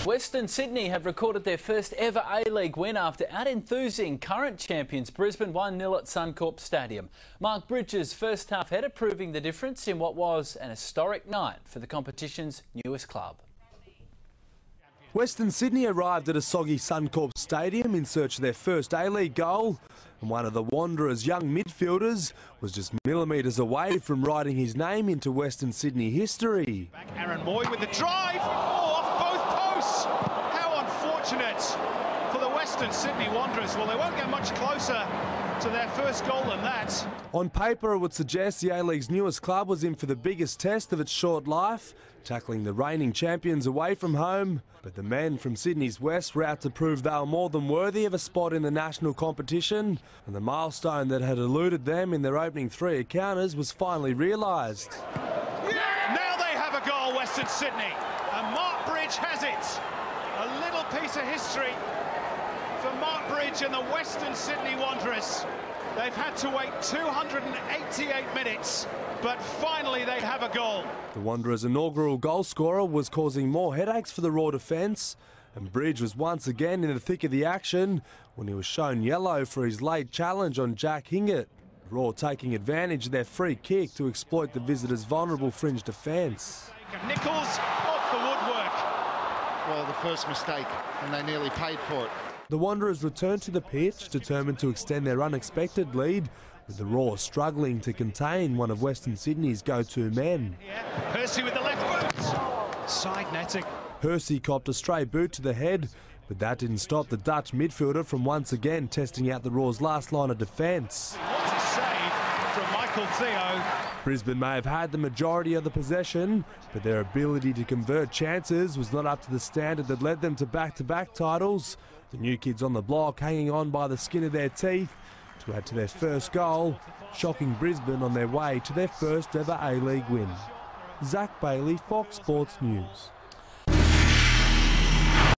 Western Sydney have recorded their first ever A-League win after out-enthusing current champions Brisbane 1-0 at Suncorp Stadium. Mark Bridges' first half header proving the difference in what was an historic night for the competition's newest club. Western Sydney arrived at a soggy Suncorp Stadium in search of their first A-League goal, and one of the Wanderers' young midfielders was just millimetres away from writing his name into Western Sydney history. Back Aaron Moy with the drive, off both posts. How unfortunate for the Western Sydney Wanderers. Well, they won't get much closer to their first goal than that. On paper, it would suggest the A-League's newest club was in for the biggest test of its short life, tackling the reigning champions away from home. But the men from Sydney's West were out to prove they were more than worthy of a spot in the national competition, and the milestone that had eluded them in their opening three encounters was finally realised. Yeah! Now they have a goal, Western Sydney, and Mark Bridge has it. A little piece of history for Mark Bridge and the Western Sydney Wanderers. They've had to wait 288 minutes, but finally they have a goal. The Wanderers' inaugural goal scorer was causing more headaches for the Raw defence, and Bridge was once again in the thick of the action when he was shown yellow for his late challenge on Jack Hingett. Raw taking advantage of their free kick to exploit the visitors' vulnerable fringe defence. Nichols off the woodwork. Well, the first mistake, and they nearly paid for it. The Wanderers returned to the pitch, determined to extend their unexpected lead, with the Raw struggling to contain one of Western Sydney's go-to men. Hersey with the left boot. Side netting. Hersey copped a stray boot to the head, but that didn't stop the Dutch midfielder from once again testing out the Raw's last line of defence. What a save from Michael Theo. Brisbane may have had the majority of the possession, but their ability to convert chances was not up to the standard that led them to back-to-back titles. The new kids on the block hanging on by the skin of their teeth to add to their first goal, shocking Brisbane on their way to their first ever A-League win. Zach Bailey, Fox Sports News.